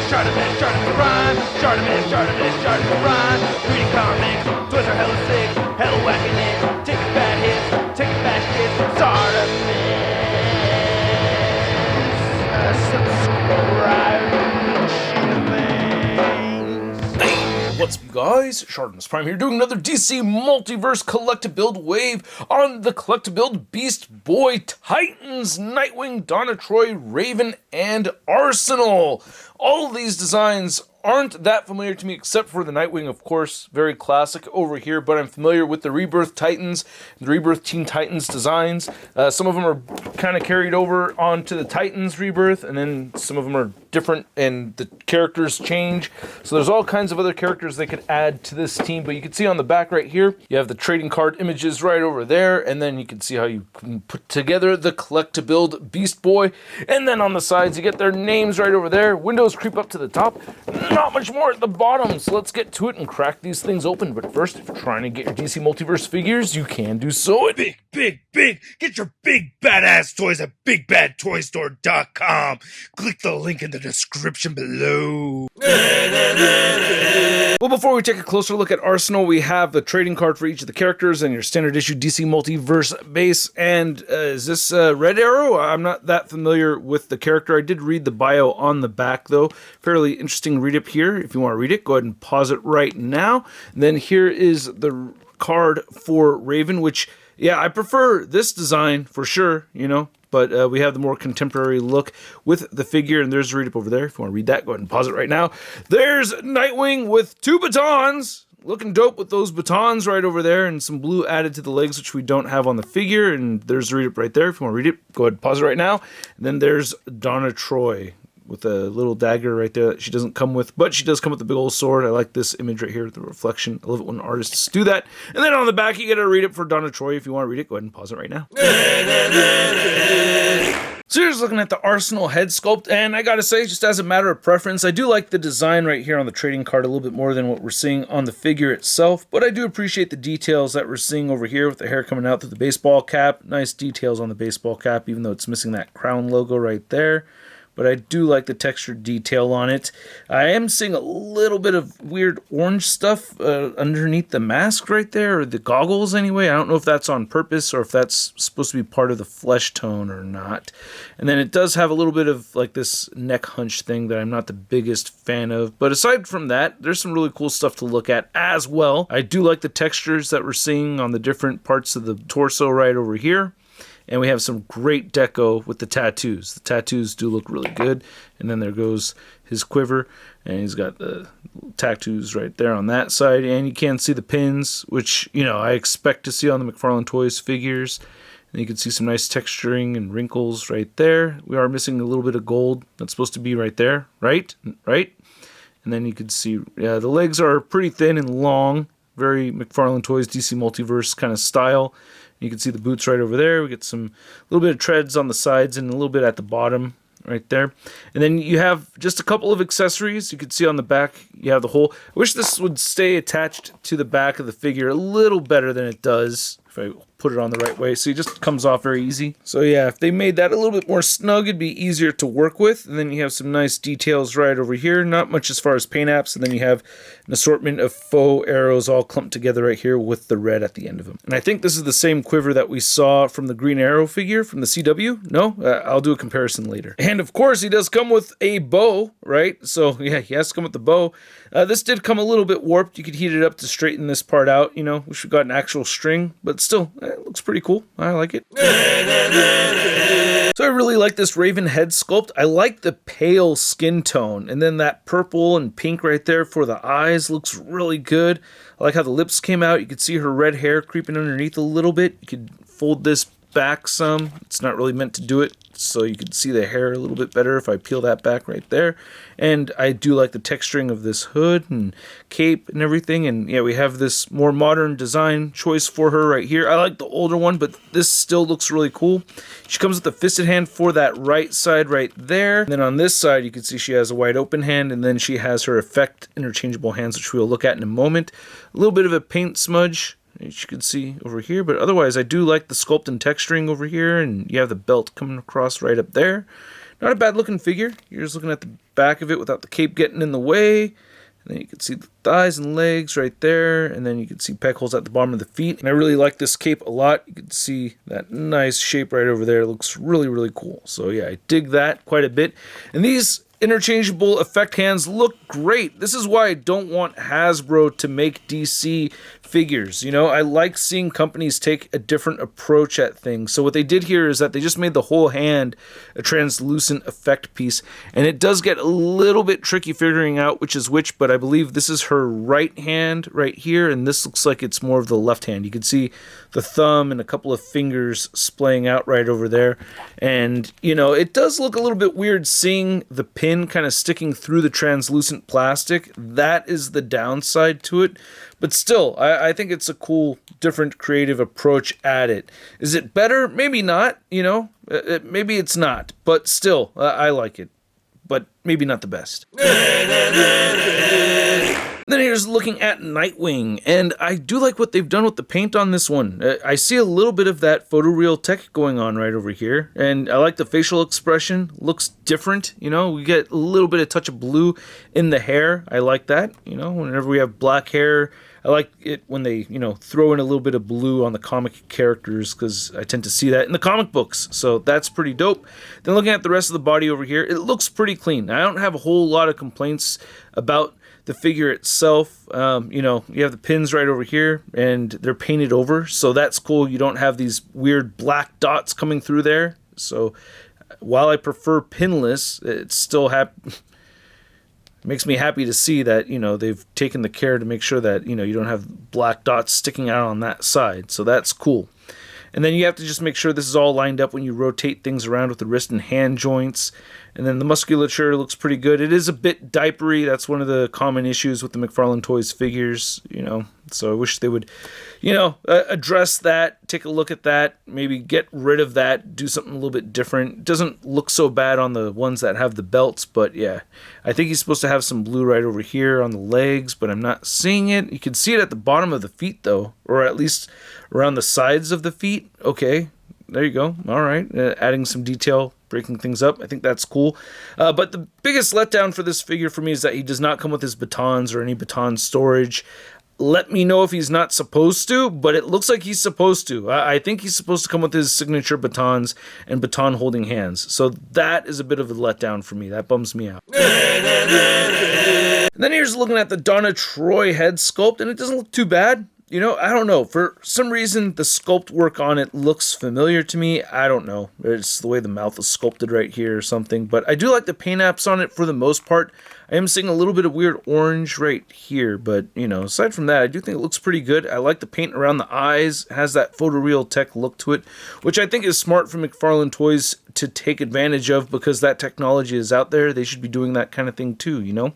ShartimusPrime, ShartimusPrime. Reading comics, toys are hella sick, hella whacking it. Taking bad hits, taking bad shit. Subscribe. What's up, guys? ShartimusPrime here, doing another DC Multiverse Collect-to-Build wave on the Collect-to-Build Beast Boy Titans, Nightwing, Donna Troy, Raven, and Arsenal. All of these designs aren't that familiar to me, except for the Nightwing, of course, very classic over here, but I'm familiar with the Rebirth Titans, the Rebirth Teen Titans designs. Some of them are kind of carried over onto the Titans Rebirth, and then some of them are different, and the characters change. So there's all kinds of other characters they could add to this team, but you can see on the back right here, you have the trading card images right over there, and then you can see how you can put together the Collect-to-Build Beast Boy, and then on the sides, you get their names right over there. Windows creep up to the top. Not much more at the bottom, so let's get to it and crack these things open. But first, if you're trying to get your DC Multiverse figures, you can do so at Big! Get your big badass toys at BigBadToyStore.com. Click the link in the description below. Well, before we take a closer look at Arsenal, we have the trading card for each of the characters and your standard issue DC Multiverse base. And is this Red Arrow? I'm not that familiar with the character. I did read the bio on the back, though. Fairly interesting read-up here. If you want to read it, go ahead and pause it right now. And then here is the card for Raven, which, yeah, I prefer this design for sure, you know. But we have the more contemporary look with the figure, and there's a read-up over there. If you want to read that, go ahead and pause it right now. There's Nightwing with 2 batons. Looking dope with those batons right over there, and some blue added to the legs, which we don't have on the figure. And there's the read-up right there. If you want to read it, go ahead and pause it right now. And then there's Donna Troy with a little dagger right there that she doesn't come with, but she does come with a big old sword. I like this image right here, the reflection. I love it when artists do that. And then on the back, you get a read-up for Donna Troy. If you want to read it, go ahead and pause it right now. So here's looking at the Arsenal head sculpt, and I gotta say, just as a matter of preference, I do like the design right here on the trading card a little bit more than what we're seeing on the figure itself, but I do appreciate the details that we're seeing over here with the hair coming out through the baseball cap. Nice details on the baseball cap, even though it's missing that crown logo right there. But I do like the textured detail on it. I am seeing a little bit of weird orange stuff underneath the mask right there, or the goggles anyway. I don't know if that's on purpose or if that's supposed to be part of the flesh tone or not. And then it does have a little bit of like this neck hunch thing that I'm not the biggest fan of. But aside from that, there's some really cool stuff to look at as well. I do like the textures that we're seeing on the different parts of the torso right over here. And we have some great deco with the tattoos. The tattoos do look really good. And then there goes his quiver. And he's got the tattoos right there on that side. And you can see the pins, which, you know, I expect to see on the McFarlane Toys figures. And you can see some nice texturing and wrinkles right there. We are missing a little bit of gold. That's supposed to be right there, right? Right? And then you can see, yeah, the legs are pretty thin and long. Very McFarlane Toys DC Multiverse kind of style. You can see the boots right over there. We get some little bit of treads on the sides and a little bit at the bottom right there. And then you have just a couple of accessories. You can see on the back, you have the whole. I wish this would stay attached to the back of the figure a little better than it does if I put it on the right way. So it just comes off very easy. So yeah, if they made that a little bit more snug, it'd be easier to work with. And then you have some nice details right over here. Not much as far as paint apps. And then you have an assortment of faux arrows all clumped together right here with the red at the end of them. And I think this is the same quiver that we saw from the Green Arrow figure from the CW. No? I'll do a comparison later. And of course, he does come with a bow, right? So yeah, he has to come with the bow. This did come a little bit warped. You could heat it up to straighten this part out. You know, wish we got an actual string, but still, it looks pretty cool. I like it. So I really like this Raven head sculpt. I like the pale skin tone, and then that purple and pink right there for the eyes looks really good. I like how the lips came out. You could see her red hair creeping underneath a little bit. You could fold this back some. It's not really meant to do it, so you can see the hair a little bit better if I peel that back right there. And I do like the texturing of this hood and cape and everything. And yeah, we have this more modern design choice for her right here. I like the older one, but this still looks really cool. She comes with a fisted hand for that right side right there. And then on this side, you can see she has a wide open hand, and then she has her effect interchangeable hands, which we'll look at in a moment. A little bit of a paint smudge, as you can see over here, but otherwise I do like the sculpt and texturing over here, and you have the belt coming across right up there. Not a bad looking figure. You're just looking at the back of it without the cape getting in the way. And then you can see the thighs and legs right there. And then you can see peg holes at the bottom of the feet. And I really like this cape a lot. You can see that nice shape right over there. It looks really, really cool. So yeah, I dig that quite a bit. And these interchangeable effect hands look great. This is why I don't want Hasbro to make DC figures. You know, I like seeing companies take a different approach at things. So what they did here is that they just made the whole hand a translucent effect piece, and it does get a little bit tricky figuring out which is which, but I believe this is her right hand right here, and this looks like it's more of the left hand. You can see the thumb and a couple of fingers splaying out right over there, and you know, it does look a little bit weird seeing the pin kind of sticking through the translucent plastic. That is the downside to it. But still, I think it's a cool, different, creative approach at it. Is it better? Maybe not, you know. Maybe it's not. But still, I like it. But maybe not the best. Then here's looking at Nightwing, and I do like what they've done with the paint on this one. I see a little bit of that photoreal tech going on right over here, and I like the facial expression. Looks different, you know. We get a little bit of touch of blue in the hair. I like that, you know. Whenever we have black hair, I like it when they, you know, throw in a little bit of blue on the comic characters, because I tend to see that in the comic books. So that's pretty dope. Then looking at the rest of the body over here, it looks pretty clean. I don't have a whole lot of complaints about the figure itself. You know, you have the pins right over here, and they're painted over, so that's cool. You don't have these weird black dots coming through there. So while I prefer pinless, it's still makes me happy to see that, you know, they've taken the care to make sure that, you know, you don't have black dots sticking out on that side. So that's cool. And then you have to just make sure this is all lined up when you rotate things around with the wrist and hand joints. And then the musculature looks pretty good. It is a bit diapery. That's one of the common issues with the McFarlane Toys figures, you know. So I wish they would, you know, address that, take a look at that, maybe get rid of that, do something a little bit different. It doesn't look so bad on the ones that have the belts, but yeah. I think he's supposed to have some blue right over here on the legs, but I'm not seeing it. You can see it at the bottom of the feet, though, or at least around the sides of the feet. Okay, there you go. All right, adding some detail, breaking things up. I think that's cool. But the biggest letdown for this figure for me is that he does not come with his batons or any baton storage. Let me know if he's not supposed to, but it looks like he's supposed to. I think he's supposed to come with his signature batons and baton holding hands. So that is a bit of a letdown for me. That bums me out. And then here's looking at the Donna Troy head sculpt, and it doesn't look too bad. You know, I don't know. For some reason, the sculpt work on it looks familiar to me. I don't know. It's the way the mouth is sculpted right here or something. But I do like the paint apps on it for the most part. I am seeing a little bit of weird orange right here. But, you know, aside from that, I do think it looks pretty good. I like the paint around the eyes. It has that photoreal tech look to it, which I think is smart for McFarlane Toys to take advantage of, because that technology is out there. They should be doing that kind of thing too, you know?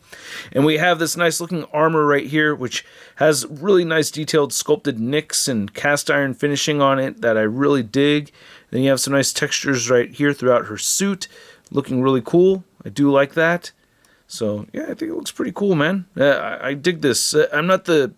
And we have this nice looking armor right here, which has really nice detailed sculpted nicks and cast iron finishing on it that I really dig. Then you have some nice textures right here throughout her suit, looking really cool. I do like that. So yeah, I think it looks pretty cool, man. I dig this. I'm not the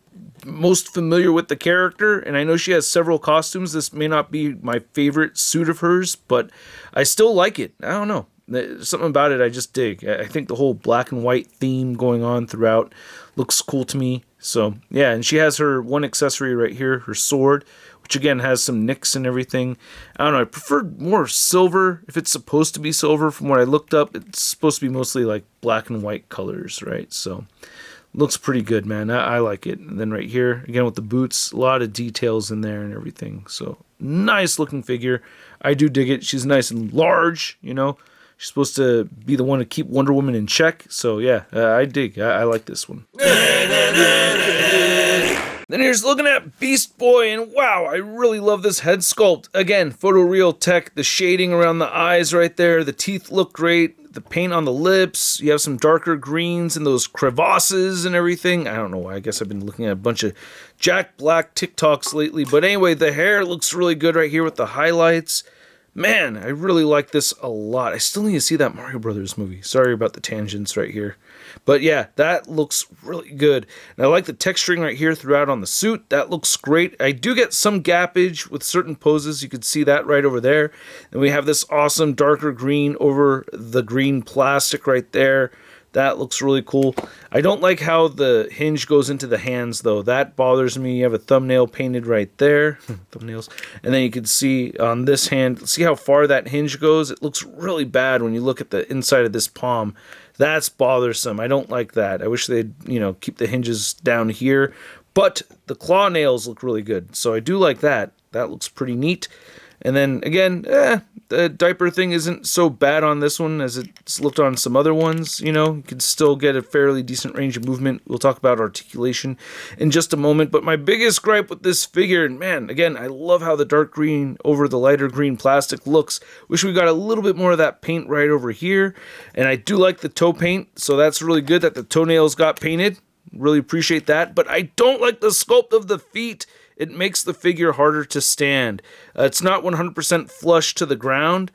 most familiar with the character, and I know she has several costumes. This may not be my favorite suit of hers, but I still like it. I don't know. There's something about it I just dig. I think the whole black and white theme going on throughout looks cool to me. So yeah, and she has her one accessory right here, her sword, which again has some nicks and everything. I don't know, I prefer more silver if it's supposed to be silver. From what I looked up, it's supposed to be mostly like black and white colors, right? So looks pretty good, man. I like it. And then right here, again with the boots, a lot of details in there and everything. So nice looking figure. I do dig it. She's nice and large, you know. She's supposed to be the one to keep Wonder Woman in check. So yeah, I dig. I like this one. Then here's looking at Beast Boy, and wow, I really love this head sculpt. Again, photoreal tech, the shading around the eyes right there, the teeth look great, the paint on the lips, you have some darker greens and those crevasses and everything. I don't know why, I guess I've been looking at a bunch of Jack Black TikToks lately, but anyway, the hair looks really good right here with the highlights. Man, I really like this a lot. I still need to see that Mario Brothers movie. Sorry about the tangents right here. But yeah, that looks really good. And I like the texturing right here throughout on the suit. That looks great. I do get some gappage with certain poses. You can see that right over there. And we have this awesome darker green over the green plastic right there. That looks really cool. I don't like how the hinge goes into the hands, though. That bothers me. You have a thumbnail painted right there. Thumbnails. And then you can see on this hand, see how far that hinge goes? It looks really bad when you look at the inside of this palm. That's bothersome. I don't like that. I wish they'd, keep the hinges down here. But the claw nails look really good. So I do like that. That looks pretty neat. And then, again, the diaper thing isn't so bad on this one as it's looked on some other ones. You can still get a fairly decent range of movement. We'll talk about articulation in just a moment. But my biggest gripe with this figure, and man, again, I love how the dark green over the lighter green plastic looks. Wish we got a little bit more of that paint right over here. And I do like the toe paint, so that's really good that the toenails got painted. Really appreciate that. But I don't like the sculpt of the feet. It makes the figure harder to stand. It's not 100% flush to the ground,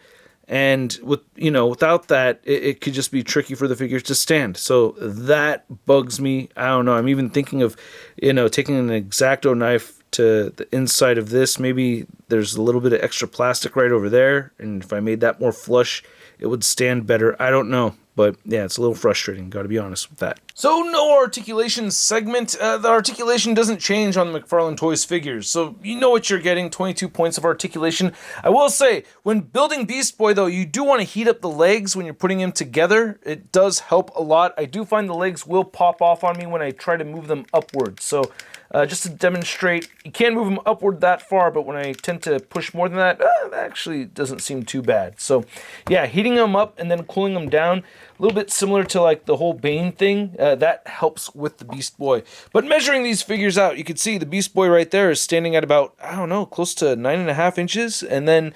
and without that, it could just be tricky for the figure to stand. So that bugs me. I don't know. I'm even thinking of, taking an X-Acto knife to the inside of this. Maybe there's a little bit of extra plastic right over there, and if I made that more flush, it would stand better. I don't know. But yeah, it's a little frustrating, gotta be honest with that. So no articulation segment. The articulation doesn't change on the McFarlane Toys figures, so you know what you're getting, 22 points of articulation. I will say, when building Beast Boy though, you do want to heat up the legs when you're putting him together. It does help a lot. I do find the legs will pop off on me when I try to move them upward. So just to demonstrate, you can move them upward that far, but when I tend to push more than that, that actually doesn't seem too bad. So yeah, heating them up and then cooling them down, a little bit similar to like the whole Bane thing, that helps with the Beast Boy. But measuring these figures out, you can see the Beast Boy right there is standing at about, I don't know, close to 9.5 inches. And then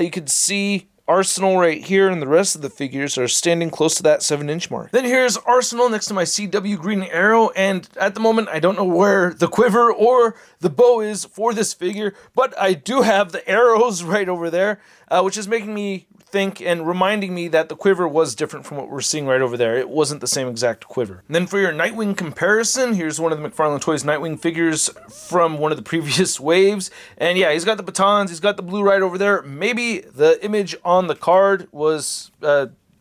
you can see Arsenal right here, and the rest of the figures are standing close to that 7-inch mark. Then here's Arsenal next to my CW Green Arrow, and at the moment I don't know where the quiver or the bow is for this figure, but I do have the arrows right over there, which is making me think and reminding me that the quiver was different from what we're seeing right over there. It wasn't the same exact quiver. And then for your Nightwing comparison, here's one of the McFarlane Toys Nightwing figures from one of the previous waves. And yeah, he's got the batons, he's got the blue right over there. Maybe the image on the card was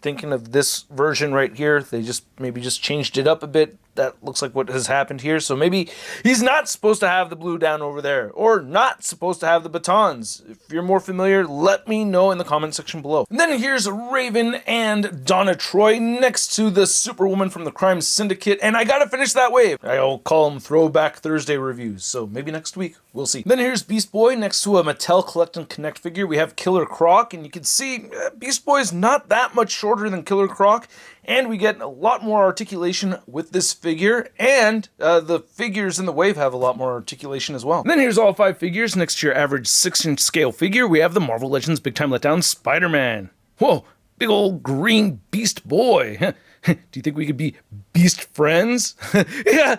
thinking of this version right here. They maybe just changed it up a bit. That looks like what has happened here. So maybe he's not supposed to have the blue down over there, or not supposed to have the batons. If you're more familiar, let me know in the comment section below. And then here's Raven and Donna Troy next to the Superwoman from the Crime Syndicate, and I gotta finish that wave. I'll call them Throwback Thursday reviews, so maybe next week, we'll see. Then here's Beast Boy next to a Mattel Collect and Connect figure. We have Killer Croc, and you can see Beast Boy is not that much shorter than Killer Croc, and we get a lot more articulation with this figure, and the figures in the wave have a lot more articulation as well. And then here's all 5 figures next to your average 6-inch scale figure. We have the Marvel Legends Big Time Letdown Spider-Man. Whoa, big old green Beast Boy. Do you think we could be Beast friends? Yeah.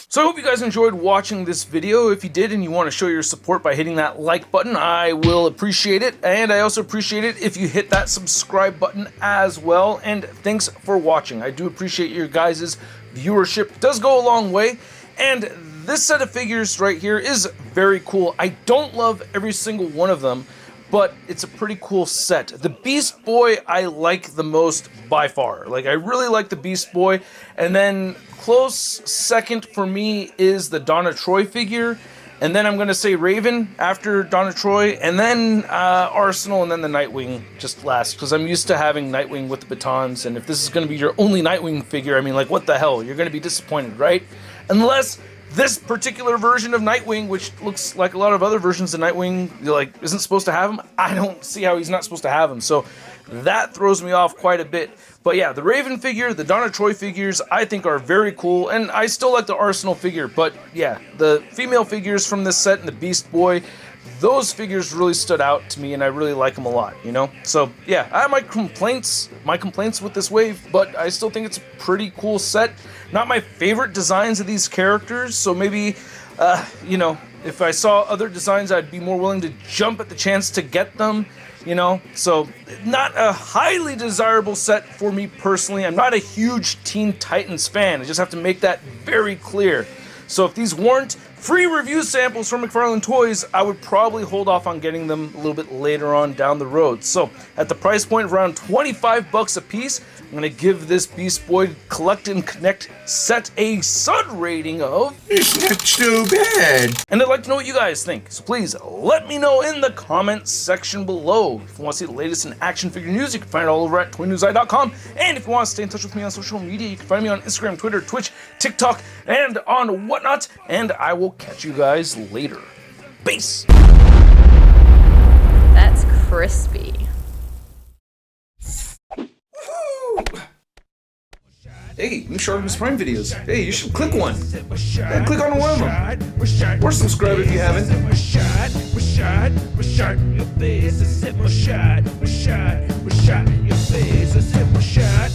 So I hope you guys enjoyed watching this video. If you did and you want to show your support by hitting that like button, I will appreciate it. And I also appreciate it if you hit that subscribe button as well. And thanks for watching. I do appreciate your guys' viewership. It does go a long way. And this set of figures right here is very cool. I don't love every single one of them, but it's a pretty cool set. The Beast Boy I like the most by far. Like, I really like the Beast Boy. And then close second for me is the Donna Troy figure. And then I'm going to say Raven after Donna Troy. And then Arsenal, and then the Nightwing just last. Because I'm used to having Nightwing with the batons. And if this is going to be your only Nightwing figure, I mean, like, what the hell? You're going to be disappointed, right? Unless this particular version of Nightwing, which looks like a lot of other versions of Nightwing, like, isn't supposed to have him. I don't see how he's not supposed to have him. So that throws me off quite a bit. But yeah, the Raven figure, the Donna Troy figures, I think are very cool. And I still like the Arsenal figure. But yeah, the female figures from this set and the Beast Boy, those figures really stood out to me, and I really like them a lot, you know? So yeah, I have my complaints with this wave, but I still think it's a pretty cool set. Not my favorite designs of these characters, so maybe, If I saw other designs, I'd be more willing to jump at the chance to get them, you know? So, not a highly desirable set for me personally. I'm not a huge Teen Titans fan. I just have to make that very clear. So if these weren't free review samples from McFarlane Toys, I would probably hold off on getting them a little bit later on down the road. So at the price point of around 25 bucks a piece, I'm going to give this Beast Boy Collect and Connect set a Sun rating of... It's not too bad. And I'd like to know what you guys think, so please let me know in the comments section below. If you want to see the latest in action figure news, you can find it all over at toynewseye.com. And if you want to stay in touch with me on social media, you can find me on Instagram, Twitter, Twitch, TikTok, and on whatnot. And I will catch you guys later. Peace! That's crispy. Hey, new ShartimusPrime videos. Hey, you should click one. Yeah, click on one of them. Or subscribe if you haven't. Your face, a sip more shot. Your face, a sip more shot.